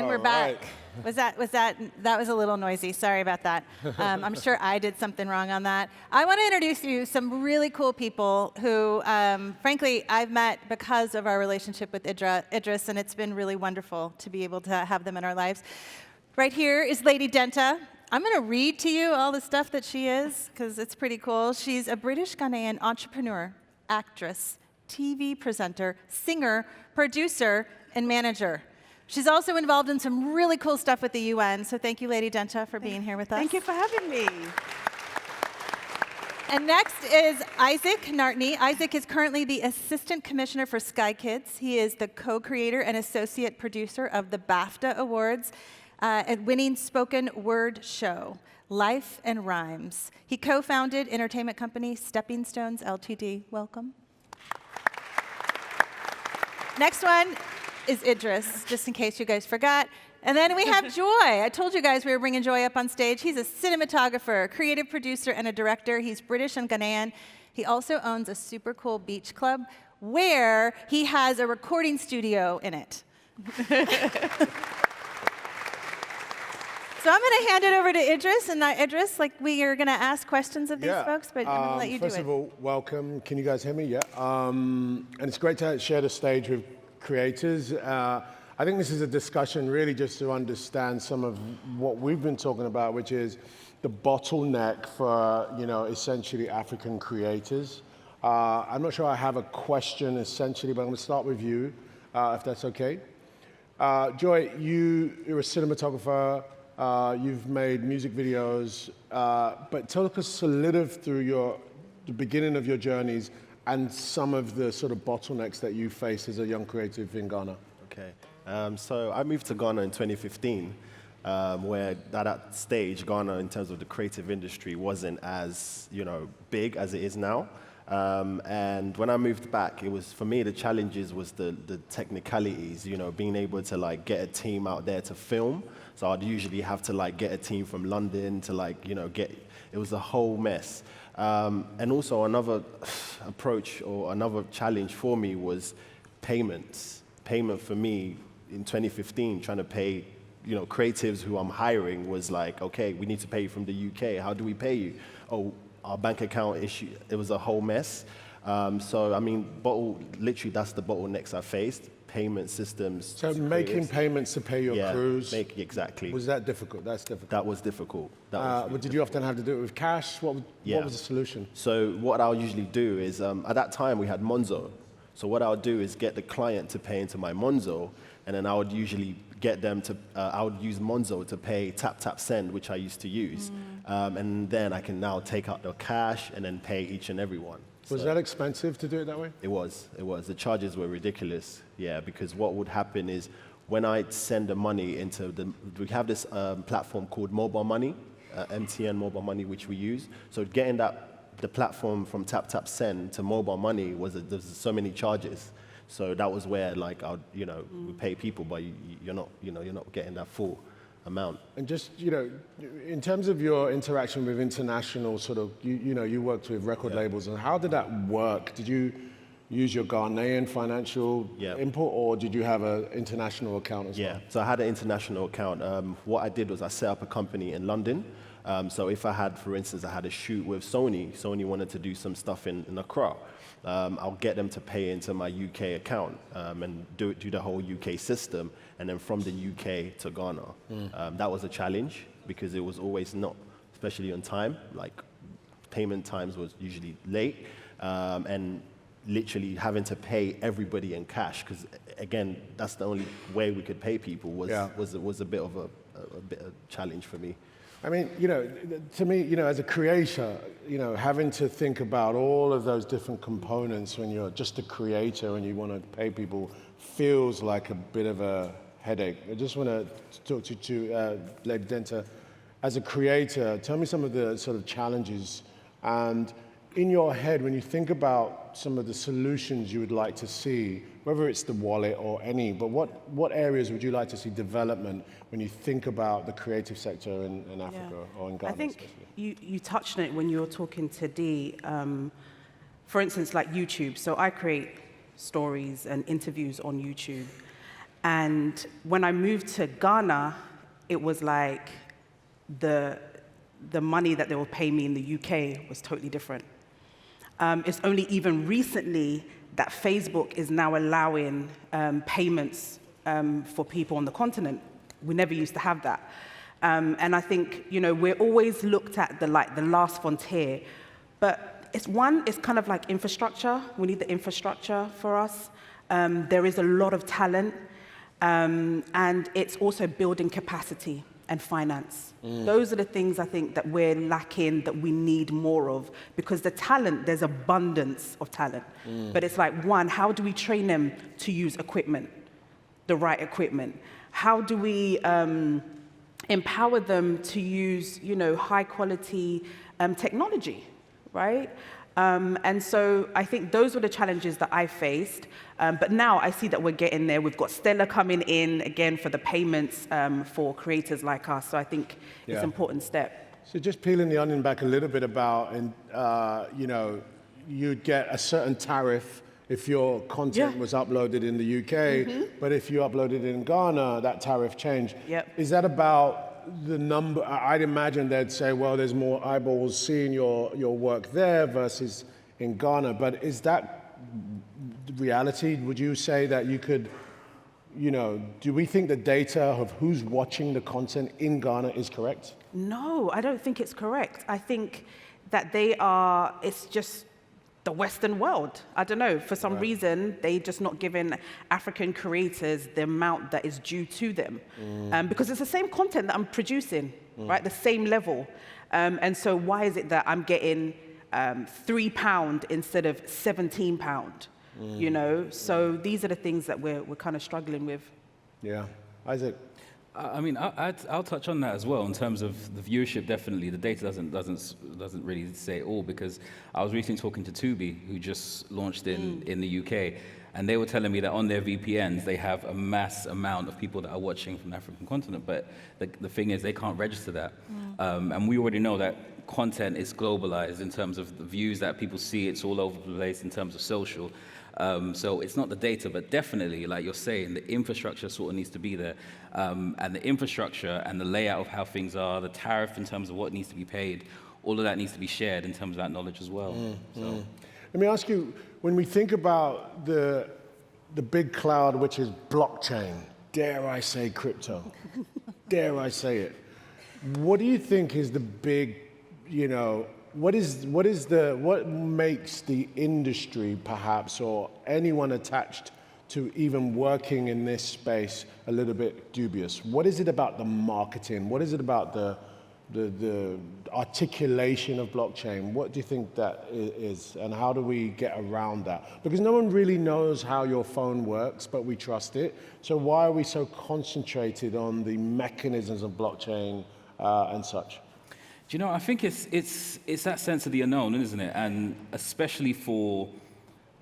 And we're back. Right. That was a little noisy. Sorry about that. I'm sure I did something wrong on that. I want to introduce you some really cool people who, frankly, I've met because of our relationship with Idris, and it's been really wonderful to be able to have them in our lives. Right here is Lady Dentaa. I'm going to read to you all the stuff that she is, because it's pretty cool. She's a British Ghanaian entrepreneur, actress, TV presenter, singer, producer, and manager. She's also involved in some really cool stuff with the UN, so thank you, Lady Dentaa, for being here with us. Thank you for having me. And next is Isaac Nartey. Isaac is currently the Assistant Commissioner for Sky Kids. He is the co-creator and associate producer of the BAFTA Awards, winning spoken word show, Life and Rhymes. He co-founded entertainment company Stepping Stones Ltd. Welcome. Next one is Idris, just in case you guys forgot. And then we have Joy. I told you guys we were bringing Joy up on stage. He's a cinematographer, creative producer, and a director. He's British and Ghanaian. He also owns a super cool beach club where he has a recording studio in it. So I'm going to hand it over to Idris, and Idris, we are going to ask questions of these folks, but I'm going to let you do it. First of all, welcome. Can you guys hear me? Yeah. And it's great to share the stage with creators. I think this is a discussion really just to understand some of what we've been talking about, which is the bottleneck for, essentially African creators. I'm not sure I have a question essentially, but I'm going to start with you, if that's okay. Joy, you're a cinematographer. You've made music videos, but talk us a little through the beginning of your journeys and some of the sort of bottlenecks that you face as a young creative in Ghana. Okay, so I moved to Ghana in 2015, where at that stage, Ghana, in terms of the creative industry, wasn't as big as it is now. And when I moved back, it was, for me, the challenges was the technicalities, being able to get a team out there to film. So I'd usually have to get a team from London to it was a whole mess. And also another approach or another challenge for me was payments. Payment for me in 2015, trying to pay, creatives who I'm hiring was okay, we need to pay you from the UK. How do we pay you? Oh, our bank account issue. It was a whole mess. So, I mean, literally that's the bottlenecks I faced. Payment systems. So making payments to pay your crews. Exactly. Was that difficult? That's difficult. That was difficult. Did you often have to do it with cash? What was the solution? So what I'll usually do is, at that time we had Monzo. So what I'll do is get the client to pay into my Monzo, and then I would usually get them to, I would use Monzo to pay tap send, which I used to use. And then I can now take out the cash and then pay each and every one. Was that expensive to do it that way? It was. The charges were ridiculous, because what would happen is when I send the money into we have this platform called Mobile Money, MTN Mobile Money, which we use. So getting the platform from tap send to Mobile Money there's so many charges. So that was where we pay people, but you're not getting that full amount. And just, in terms of your interaction with international sort of, you worked with record labels, and how did that work? Did you use your Ghanaian financial input, or did you have an international account as well? Yeah, so I had an international account. What I did was I set up a company in London. So if I had, for instance, I had a shoot with Sony wanted to do some stuff in Accra. I'll get them to pay into my UK account and do the whole UK system, and then from the UK to Ghana. That was a challenge because it was always not, especially on time, payment times was usually late, and literally having to pay everybody in cash, because again, that's the only way we could pay people was a bit of a challenge for me. I mean, to me, as a creator, having to think about all of those different components when you're just a creator and you want to pay people feels like a bit of a headache. I just want to talk to Lady Dentaa. As a creator, tell me some of the sort of challenges, and in your head, when you think about some of the solutions you would like to see, whether it's the wallet or any, but what areas would you like to see development when you think about the creative sector in Africa or in Ghana? I think you touched on it when you were talking to Dee. For instance, like YouTube. So I create stories and interviews on YouTube. And when I moved to Ghana, it was like the money that they will pay me in the UK was totally different. It's only even recently that Facebook is now allowing payments for people on the continent. We never used to have that. And I think, we're always looked at the last frontier, but it's kind of like infrastructure. We need the infrastructure for us. There is a lot of talent, and it's also building capacity and finance. Those are the things I think that we're lacking, that we need more of, because the talent, there's abundance of talent. But it's like, one, how do we train them to use equipment, the right equipment? How do we empower them to use, high quality technology, right? And so I think those were the challenges that I faced. But now I see that we're getting there. We've got Stella coming in again for the payments for creators like us. So I think it's an important step. So just peeling the onion back a little bit about, you'd get a certain tariff if your content was uploaded in the UK, but if you uploaded it in Ghana, that tariff changed. Is that about the number? I'd imagine they'd say, well, there's more eyeballs seeing your work there versus in Ghana, but is that reality? Would you say that you could, do we think the data of who's watching the content in Ghana is correct? No, I don't think it's correct. I think that it's just the Western world. I don't know, for some reason, they're just not giving African creators the amount that is due to them. Because it's the same content that I'm producing, right? The same level. And so why is it that I'm getting £3 instead of £17? So these are the things that we're kind of struggling with. Yeah. Isaac? I mean, I'll touch on that as well in terms of the viewership. Definitely, the data doesn't really say it all, because I was recently talking to Tubi, who just launched in the UK, and they were telling me that on their VPNs they have a mass amount of people that are watching from the African continent, but the thing is they can't register that, and we already know that content is globalized in terms of the views that people see. It's all over the place in terms of social. So it's not the data, but definitely, like you're saying, the infrastructure sort of needs to be there. And the infrastructure and the layout of how things are, the tariff in terms of what needs to be paid, all of that needs to be shared in terms of that knowledge as well. So. Let me ask you, when we think about the big cloud, which is blockchain, dare I say crypto, dare I say it, what do you think is the big, what makes the industry perhaps, or anyone attached to even working in this space, a little bit dubious? What is it about the marketing? What is it about the articulation of blockchain? What do you think that is, and how do we get around that? Because no one really knows how your phone works, but we trust it. So why are we so concentrated on the mechanisms of blockchain and such? Do you know, I think it's that sense of the unknown, isn't it? And especially for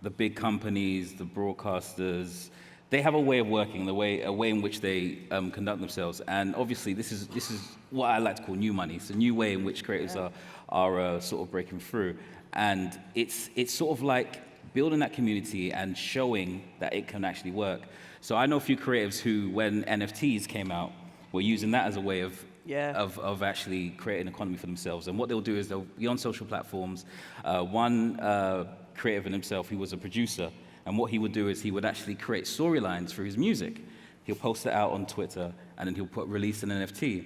the big companies, the broadcasters, they have a way of working, a way in which they conduct themselves. And obviously, this is what I like to call new money. It's a new way in which creators are sort of breaking through. And it's sort of like building that community and showing that it can actually work. So I know a few creatives who, when NFTs came out, were using that as a way of actually creating an economy for themselves. And what they'll do is they'll be on social platforms. One creative in himself, he was a producer, and what he would do is he would actually create storylines for his music. He'll post it out on Twitter, and then he'll release an NFT,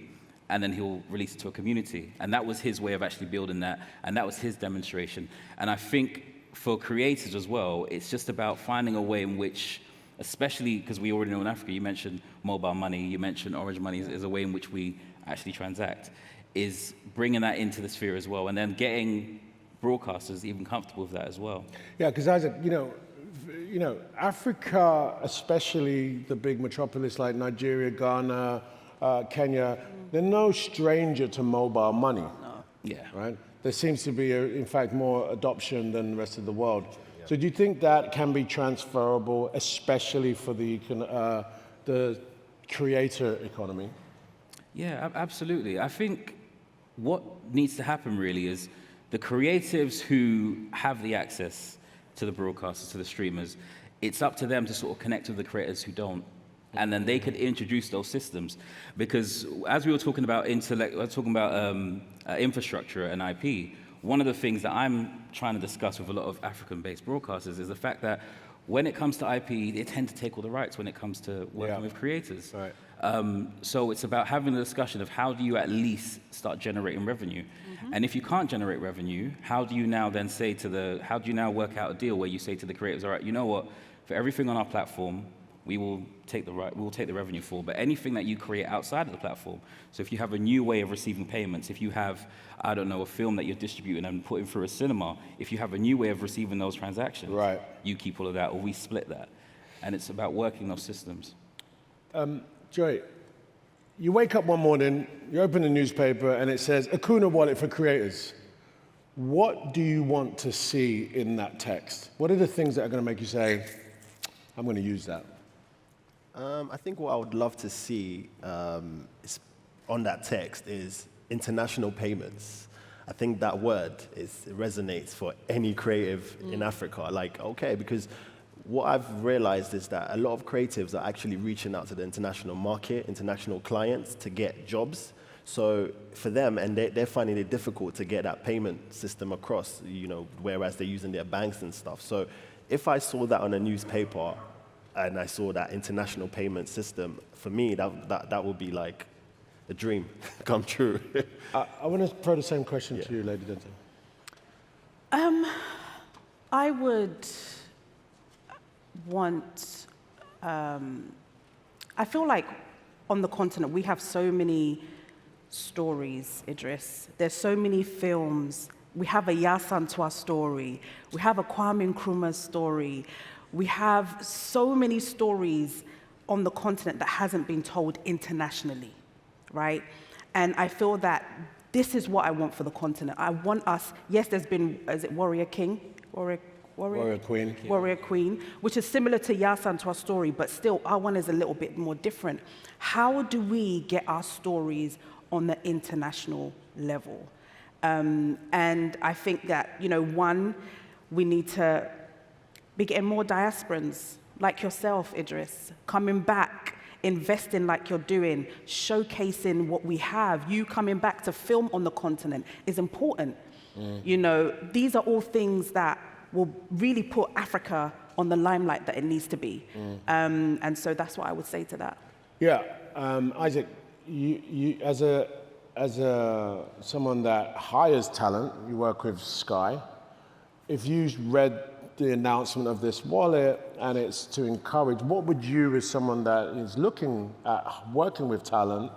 and then he'll release it to a community. And that was his way of actually building that, and that was his demonstration. And I think for creators as well, it's just about finding a way in which, especially because we already know in Africa, you mentioned mobile money, you mentioned Orange Money is a way in which we actually transact, is bringing that into the sphere as well, and then getting broadcasters even comfortable with that as well. Yeah, because Isaac, Africa, especially the big metropolis like Nigeria, Ghana, Kenya, they're no stranger to mobile money. No. Yeah. Right? There seems to be, in fact, more adoption than the rest of the world. Yeah. So do you think that can be transferable, especially for the creator economy? Yeah, absolutely. I think what needs to happen really is the creatives who have the access to the broadcasters, to the streamers, it's up to them to sort of connect with the creators who don't. And then they could introduce those systems, because as we were talking about infrastructure and IP, one of the things that I'm trying to discuss with a lot of African-based broadcasters is the fact that when it comes to IP, they tend to take all the rights when it comes to working with creators. Right. So it's about having a discussion of how do you at least start generating revenue, and if you can't generate revenue, how do you now then how do you now work out a deal where you say to the creators, all right, you know what, for everything on our platform, we will take the revenue for, but anything that you create outside of the platform. So if you have a new way of receiving payments, if you have, I don't know, a film that you're distributing and putting through a cinema, if you have a new way of receiving those transactions, right, you keep all of that, or we split that. And it's about working those systems. Joy, you wake up one morning, you open the newspaper, and it says, Akuna Wallet for creators. What do you want to see in that text? What are the things that are going to make you say, I'm going to use that? I think what I would love to see is on that text is international payments. I think that word it resonates for any creative in Africa. Like, okay, because what I've realized is that a lot of creatives are actually reaching out to the international market, international clients to get jobs. So for them, and they're finding it difficult to get that payment system across, whereas they're using their banks and stuff. So if I saw that on a newspaper and I saw that international payment system, for me, that would be like a dream come true. I want to throw the same question to you, Lady Dental. I would want, I feel like on the continent, we have so many stories, Idris. There's so many films. We have a Yasantua story. We have a Kwame Nkrumah story. We have so many stories on the continent that hasn't been told internationally, right? And I feel that this is what I want for the continent. I want us, yes, there's been, is it Warrior King? Warrior Queen. Warrior Queen, which is similar to Yasantua's story, but still our one is a little bit more different. How do we get our stories on the international level? And I think that, one, we need to be getting more diasporans like yourself, Idris, coming back, investing like you're doing, showcasing what we have. You coming back to film on the continent is important. These are all things that will really put Africa on the limelight that it needs to be. And so that's what I would say to that. Yeah, Isaac, you as someone that hires talent, you work with Sky. If you read the announcement of this wallet and it's to encourage, what would you, as someone that is looking at working with talent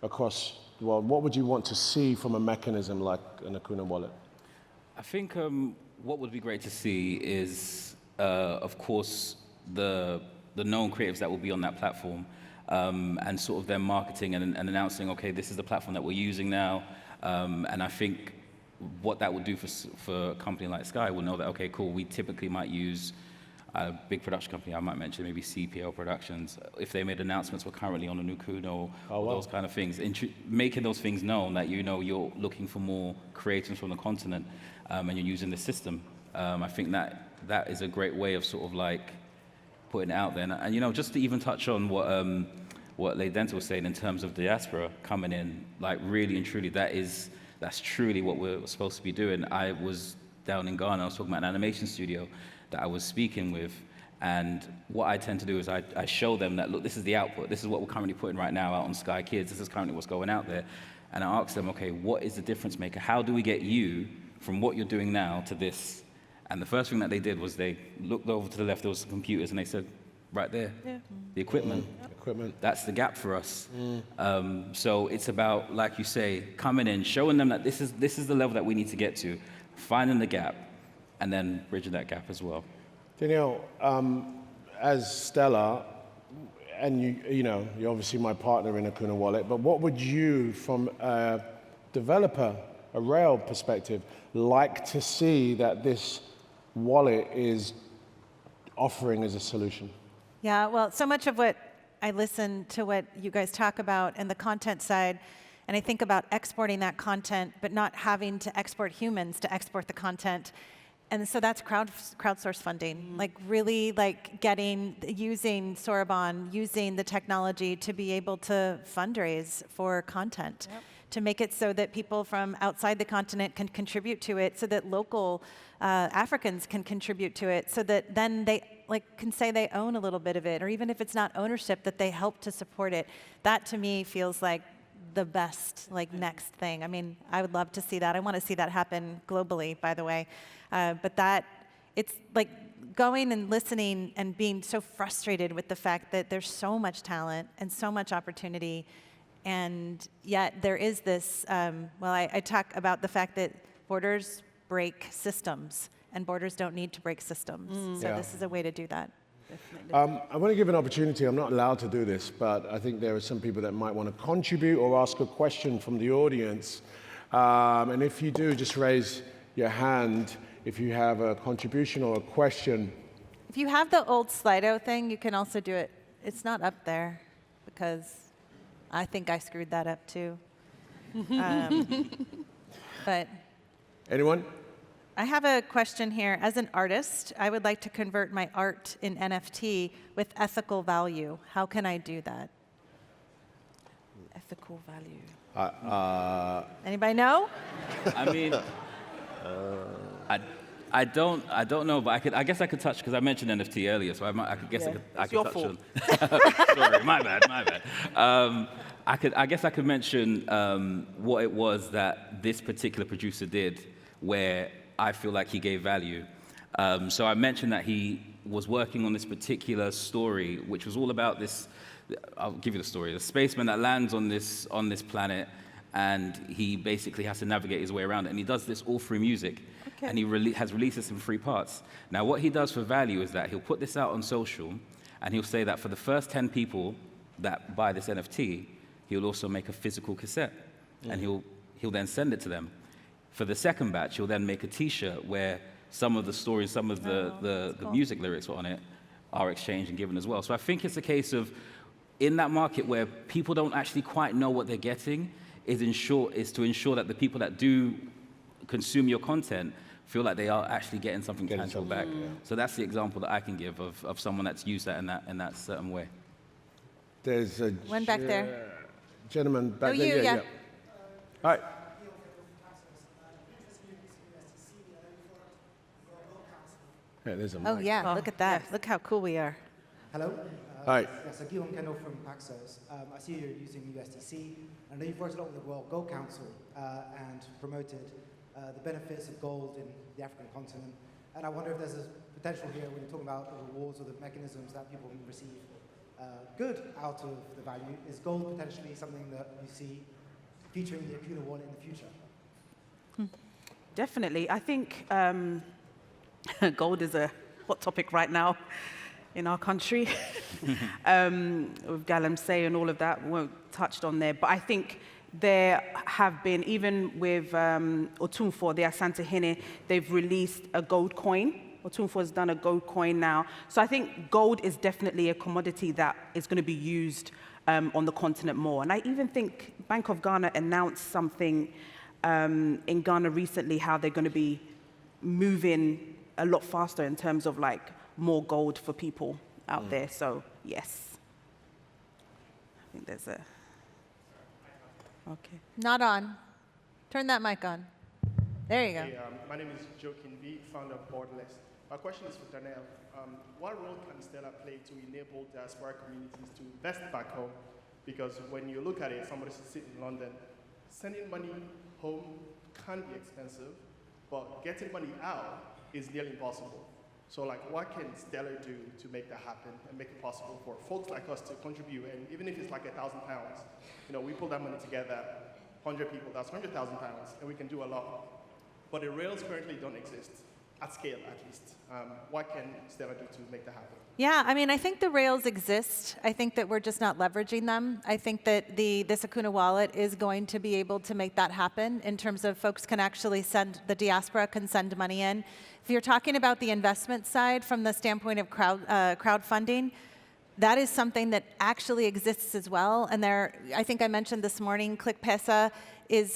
across the world, what would you want to see from a mechanism like an Akuna wallet? I think what would be great to see is, of course, the known creatives that will be on that platform, and sort of their marketing and announcing, okay, this is the platform that we're using now. And I think what that would do for a company like Sky will know that, okay, cool, we typically might use a big production company, I might mention maybe CPL Productions. If they made announcements, we're currently on a Nukuno, those kind of things. Making those things known that you're looking for more creators from the continent, and you're using the system. I think that is a great way of sort of like putting it out there. And just to even touch on what Lady Dental was saying in terms of diaspora coming in, like really and truly, that's truly what we're supposed to be doing. I was down in Ghana, I was talking about an animation studio that I was speaking with, and what I tend to do is I show them that, look, this is the output, this is what we're currently putting right now out on Sky Kids, this is currently what's going out there, and I ask them, okay, what is the difference maker? How do we get you from what you're doing now to this? And the first thing that they did was they looked over to the left, there was some computers, and they said, right there, the equipment. That's the gap for us. So it's about, like you say, coming in, showing them that this is the level that we need to get to, finding the gap, and then bridging that gap as well. Denelle, as Stella, and you're obviously my partner in Akuna Wallet, but what would you, from a developer, a rail perspective, like to see that this wallet is offering as a solution? Yeah, well, so much of what I listen to what you guys talk about and the content side, and I think about exporting that content, but not having to export humans to export the content. and so that's crowdsource funding, like really like using Sorbonne, using the technology to be able to fundraise for content, to make it so that people from outside the continent can contribute to it, so that local Africans can contribute to it, so that then they can say they own a little bit of it, or even if it's not ownership, that they help to support it. That to me feels like the best next thing. I mean, I would love to see that. I want to see that happen globally, by the way. But it's like going and listening and being so frustrated with the fact that there's so much talent and so much opportunity, and yet there is this, I talk about the fact that borders break systems, and borders don't need to break systems. So this is a way to do that. I want to give an opportunity. I'm not allowed to do this, but I think there are some people that might want to contribute or ask a question from the audience. And if you do, just raise your hand if you have a contribution or a question. If you have the old Slido thing, you can also do it. It's not up there because I think I screwed that up too. But Anyone? I have a question here. As an artist, I would like to convert my art in NFT with ethical value. How can I do that? Ethical value. Anybody know? I mean, I don't know, but I guess I could touch, because I mentioned NFT earlier, so I could touch on. Sorry, my bad. I guess I could mention what it was that this particular producer did, where I feel like he gave value. So I mentioned that he was working on this particular story, which was all about this. I'll give you the story. The spaceman that lands on this planet, and he basically has to navigate his way around it. And he does this all through music. Okay. And he has released this in 3 parts. Now, what he does for value is that he'll put this out on social, and he'll say that for the first 10 people that buy this NFT, he'll also make a physical cassette, and he'll then send it to them. For the second batch, he'll then make a T-shirt where some of the stories, some of the music lyrics on it are exchanged and given as well. So I think it's a case of, in that market where people don't actually quite know what they're getting, is to ensure that the people that do consume your content feel like they are actually getting something tangible back. Yeah. So that's the example that I can give of someone that's used that in that certain way. There's a one back there. Gentleman back there. Yeah. All right. Yeah, there's a mic. Oh, yeah, look at that. Look how cool we are. Hello. Hi. Yes, Guillaume Kendall from Paxos. I see you're using USDC. I know you've worked a lot with the World Gold Council and promoted the benefits of gold in the African continent. And I wonder if there's a potential here when you're talking about the rewards or the mechanisms that people can receive good out of the value. Is gold potentially something that you see featuring the Akuna wallet in the future? Definitely. I think gold is a hot topic right now in our country. With Galamsey and all of that, we won't touch on there. But I think there have been, even with Otunfo, the Asante Hene, they've released a gold coin. Otunfo has done a gold coin now. So I think gold is definitely a commodity that is going to be used on the continent more. And I even think Bank of Ghana announced something in Ghana recently, how they're going to be moving a lot faster in terms of more gold for people out there. So yes, I think there's a. Okay. Not on. Turn that mic on. There you go. Hey, my name is Joaquin V, founder of Borderless. My question is for Denelle. What role can Stella play to enable diaspora communities to invest back home? Because when you look at it, somebody sitting in London, sending money home can be expensive, but getting money out is nearly impossible. So what can Stella do to make that happen and make it possible for folks like us to contribute? And even if it's £1,000, we pull that money together, 100 people, that's £100,000, and we can do a lot. But the rails currently don't exist, at scale at least. What can Stella do to make that happen? Yeah, I mean, I think the rails exist. I think that we're just not leveraging them. I think that this Akuna wallet is going to be able to make that happen in terms of folks can actually the diaspora can send money in. If you're talking about the investment side from the standpoint of crowdfunding, that is something that actually exists as well. And I think I mentioned this morning, ClickPesa is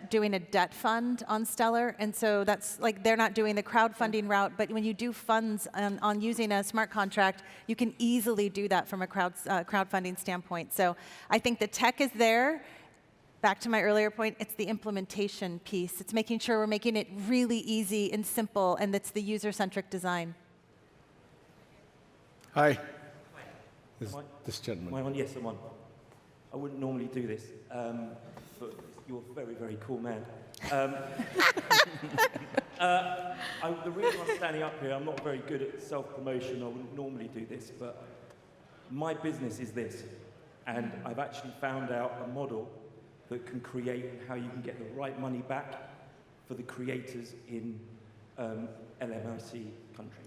doing a debt fund on Stellar. And so that's like, they're not doing the crowdfunding route, but when you do funds on using a smart contract, you can easily do that from a crowdfunding standpoint. So I think the tech is there. Back to my earlier point, it's the implementation piece. It's making sure we're making it really easy and simple, and it's the user-centric design. Hi. This gentleman. Am I on? Yes, I'm on. I wouldn't normally do this, but you're a very, very cool man. The reason I'm standing up here, I'm not very good at self-promotion. I wouldn't normally do this, but my business is this. And I've actually found out a model that can create how you can get the right money back for the creators in LMIC countries.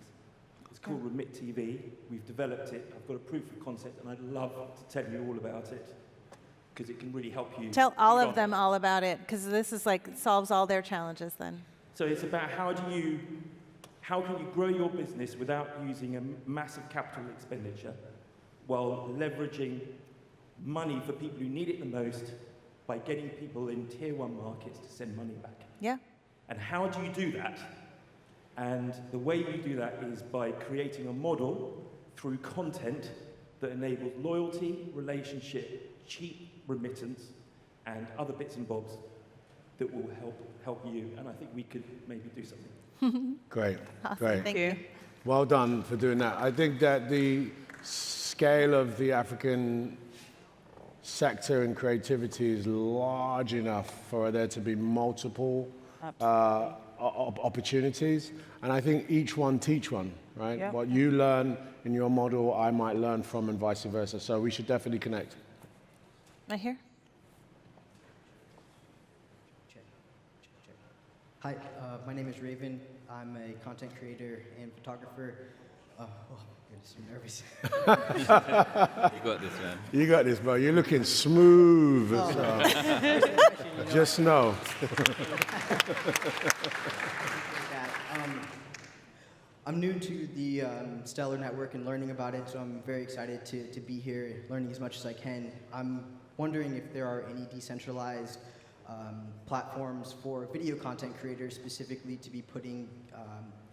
It's called Remit TV. We've developed it. I've got a proof of concept, and I'd love to tell you all about it because it can really help you. Tell all of them all about it, because this is like solves all their challenges then. So it's about how can you grow your business without using a massive capital expenditure while leveraging money for people who need it the most by getting people in tier 1 markets to send money back. Yeah. And how do you do that? And the way you do that is by creating a model through content that enables loyalty, relationship, cheap remittance, and other bits and bobs that will help you. And I think we could maybe do something. Great, Awesome. great. Thank you. Well done for doing that. I think that the scale of the African sector in creativity is large enough for there to be multiple opportunities, and I think each one teach one, right? Yeah. What you learn in your model, I might learn from, and vice versa. So we should definitely connect. Right here. Hi, my name is Raven. I'm a content creator and photographer. Oh, goodness, I'm nervous. You got this, man. You got this, bro. You're looking smooth. Just know. I'm new to the Stellar Network and learning about it, so I'm very excited to be here, learning as much as I can. I'm wondering if there are any decentralized platforms for video content creators, specifically to be putting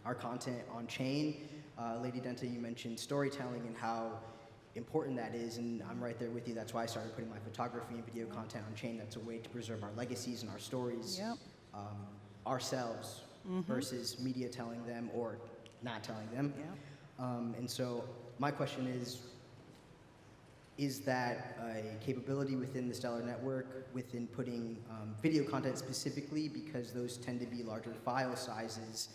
our content on chain. Lady Dentaa, you mentioned storytelling and how important that is, and I'm right there with you. That's why I started putting my photography and video content on chain. That's a way to preserve our legacies and our stories ourselves versus media telling them or not telling them. And so my question is that a capability within the Stellar Network within putting video content specifically, because those tend to be larger file sizes,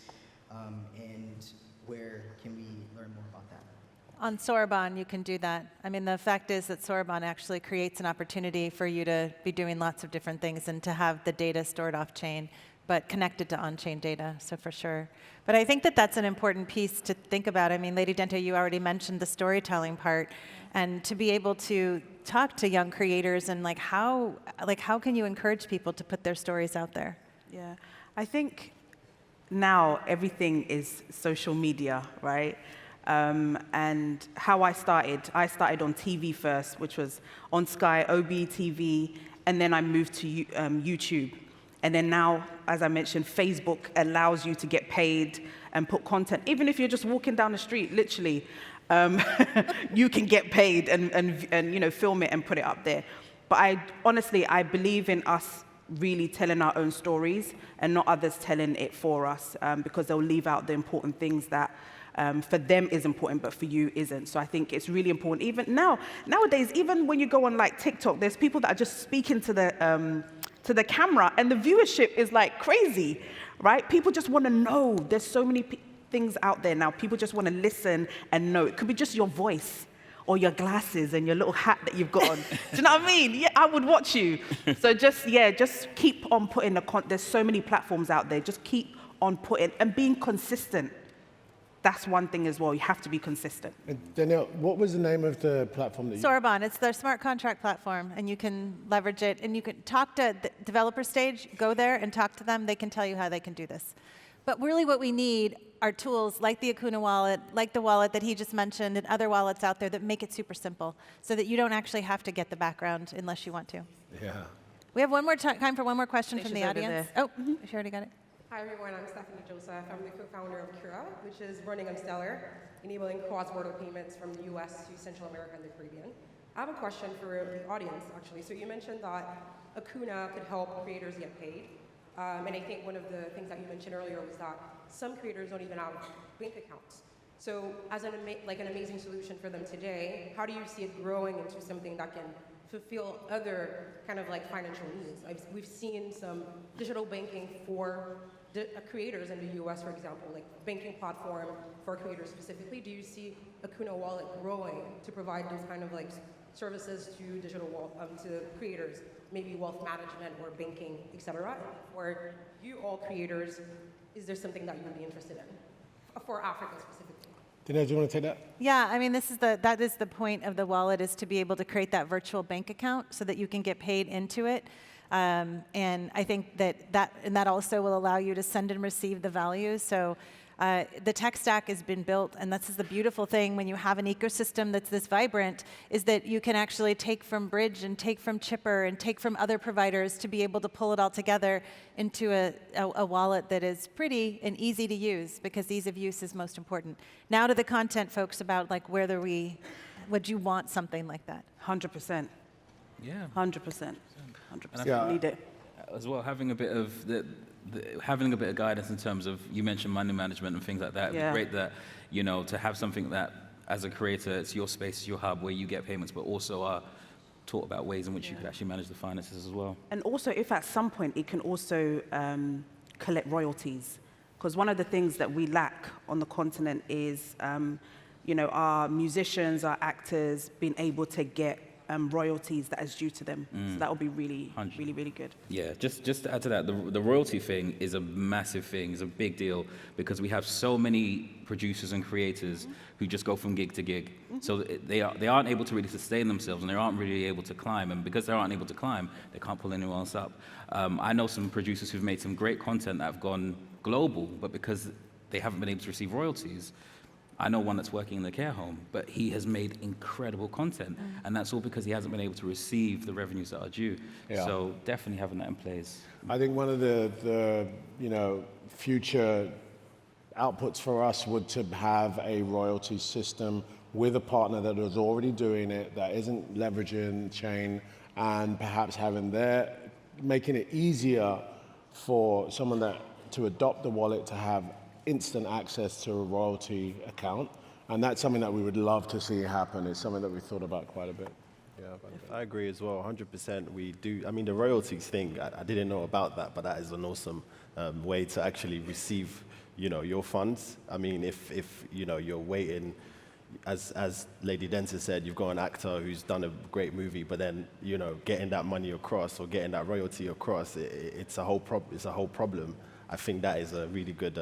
and where can we learn more about that? On Sorbonne, you can do that. I mean, the fact is that Sorbonne actually creates an opportunity for you to be doing lots of different things and to have the data stored off-chain, but connected to on-chain data, so for sure. But I think that that's an important piece to think about. I mean, Lady Dentaa, you already mentioned the storytelling part, and to be able to talk to young creators and how can you encourage people to put their stories out there? Yeah, I think now everything is social media, right? And how I started on TV first, which was on Sky, OBTV, and then I moved to YouTube. And then now, as I mentioned, Facebook allows you to get paid and put content. Even if you're just walking down the street, literally, you can get paid and film it and put it up there. But I believe in us really telling our own stories and not others telling it for us, because they'll leave out the important things that for them is important, but for you isn't. So I think it's really important. Even nowadays, even when you go on TikTok, there's people that are just speaking to the camera, and the viewership is crazy, right? People just want to know. There's so many things out there now. People just want to listen and know. It could be just your voice or your glasses and your little hat that you've got on. Do you know what I mean? Yeah, I would watch you. So just keep on putting there's so many platforms out there. Just keep on putting and being consistent. That's one thing as well. You have to be consistent. And Denelle, what was the name of the platform that you... Sorbonne, it's their smart contract platform, and you can leverage it, and you can talk to the developer stage, go there and talk to them. They can tell you how they can do this. But really what we need are tools like the Akuna wallet, like the wallet that he just mentioned, and other wallets out there that make it super simple so that you don't actually have to get the background unless you want to. Yeah. We have one more time for one more question from the Stacia's over audience. there. Oh, she already got it. Hi everyone, I'm Stephanie Joseph. I'm the co-founder of Cura, which is running on Stellar, enabling cross-border payments from the US to Central America and the Caribbean. I have a question for the audience, actually. So you mentioned that Akuna could help creators get paid. And I think one of the things that you mentioned earlier was that some creators don't even have bank accounts. So as an amazing solution for them today, how do you see it growing into something that can fulfill other kind of like financial needs? We've seen some digital banking for creators in the US, for example, like banking platform for creators specifically. Do you see Akuna Wallet growing to provide those kind of like services to to creators, maybe wealth management or banking, etc.? For you all creators, is there something that you would be interested in for Africa specifically? Denelle, do you want to take that? Yeah, I mean, that is the point of the wallet, is to be able to create that virtual bank account so that you can get paid into it. And I think that also will allow you to send and receive the value. So the tech stack has been built, and this is the beautiful thing when you have an ecosystem that's this vibrant, is that you can actually take from Bridge and take from Chipper and take from other providers to be able to pull it all together into a wallet that is pretty and easy to use, because ease of use is most important. Now to the content, folks, about like would you want something like that? 100%. Yeah. 100%. 100%. Yeah. Need it. As well, having a bit of having a bit of guidance in terms of, you mentioned money management and things like that. Yeah. It'd be great that, you know, to have something that, as a creator, it's your space, your hub where you get payments, but also are taught about ways in which you could actually manage the finances as well. And also, if at some point it can also collect royalties, because one of the things that we lack on the continent is, you know, our musicians, our actors being able to get royalties that is due to them. So that would be really, really, really good. Yeah, just to add to that, the royalty thing is a massive thing, is a big deal, because we have so many producers and creators who just go from gig to gig. So they aren't able to really sustain themselves, and they aren't really able to climb. And because they aren't able to climb, they can't pull anyone else up. I know some producers who've made some great content that have gone global, but because they haven't been able to receive royalties. I know one that's working in the care home, but he has made incredible content, and that's all because he hasn't been able to receive the revenues that are due. Yeah. So definitely having that in place. I think one of the future outputs for us would to have a royalty system with a partner that is already doing it, that isn't leveraging chain, and perhaps making it easier for someone to adopt the wallet to have instant access to a royalty account. And that's something that we would love to see happen. It's something that we've thought about quite a bit. Yeah, I agree as well, 100%. We do. I mean, the royalties thing, I didn't know about that, but that is an awesome way to actually receive, you know, your funds. I mean, if you know, you're waiting, as Lady Dentaa said, you've got an actor who's done a great movie, but then, you know, getting that money across or getting that royalty across, it's a whole problem. I think that is a really good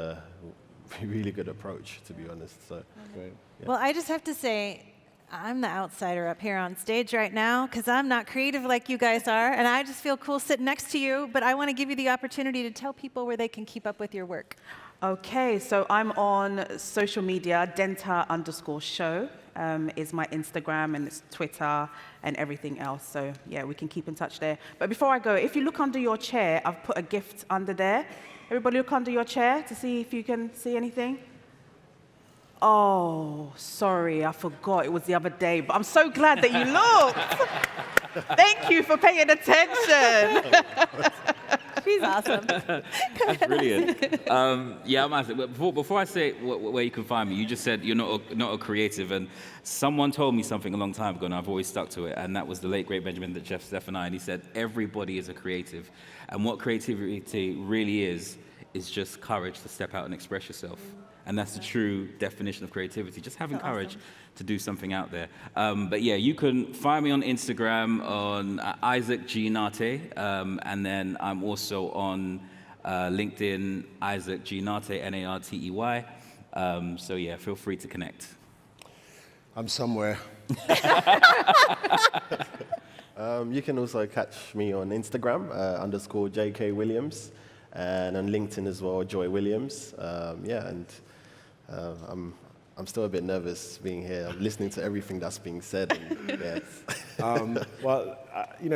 approach, to be honest. So, great. Yeah. Well, I just have to say, I'm the outsider up here on stage right now, because I'm not creative like you guys are, and I just feel cool sitting next to you, but I want to give you the opportunity to tell people where they can keep up with your work. Okay, so I'm on social media, Dentaa_show is my Instagram, and it's Twitter and everything else. So yeah, we can keep in touch there. But before I go, if you look under your chair, I've put a gift under there. Everybody look under your chair to see if you can see anything. Oh, sorry, I forgot. It was the other day, but I'm so glad that you looked. Thank you for paying attention. She's awesome. That's brilliant. Yeah, I'm asking. Before I say where you can find me, you just said you're not a creative, and someone told me something a long time ago, and I've always stuck to it, and that was the late, great Benjamin Jeff Stefani, and he said, everybody is a creative. And what creativity really is just courage to step out and express yourself. And that's the true definition of creativity, just having courage to do something out there. But yeah, you can find me on Instagram on Isaac G. Nartey, and then I'm also on LinkedIn, Isaac G. Nartey, Nartey. So yeah, feel free to connect. I'm somewhere. You can also catch me on Instagram, _JK Williams, and on LinkedIn as well, Joy Williams. Yeah, and I'm still a bit nervous being here. I'm listening to everything that's being said. And,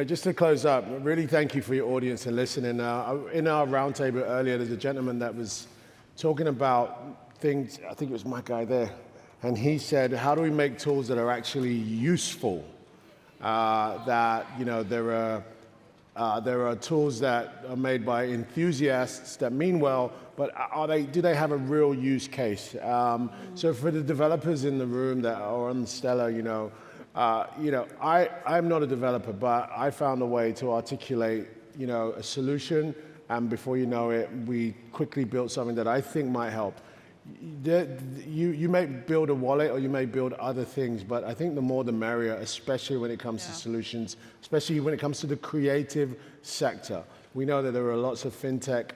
Just to close up, really thank you for your audience and listening. In our roundtable earlier, there's a gentleman that was talking about things, I think it was my guy there, and he said, how do we make tools that are actually useful? There are tools that are made by enthusiasts that mean well, but do they have a real use case? So for the developers in the room that are on Stellar, I'm not a developer, but I found a way to articulate, a solution, and before you know it, we quickly built something that I think might help. You may build a wallet or you may build other things, but I think the more the merrier, especially when it comes to solutions, especially when it comes to the creative sector. We know that there are lots of fintech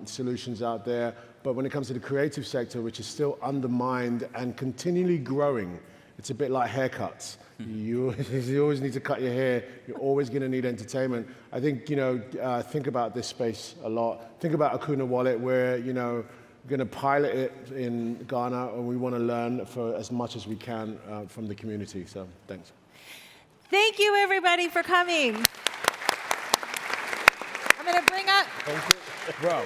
solutions out there, but when it comes to the creative sector, which is still undermined and continually growing, it's a bit like haircuts. You always need to cut your hair. You're always going to need entertainment. I think, think about this space a lot. Think about Akuna Wallet, where, we're going to pilot it in Ghana, and we want to learn for as much as we can from the community. So thanks. Thank you, everybody, for coming. I'm going to bring up... Thank you. Bro.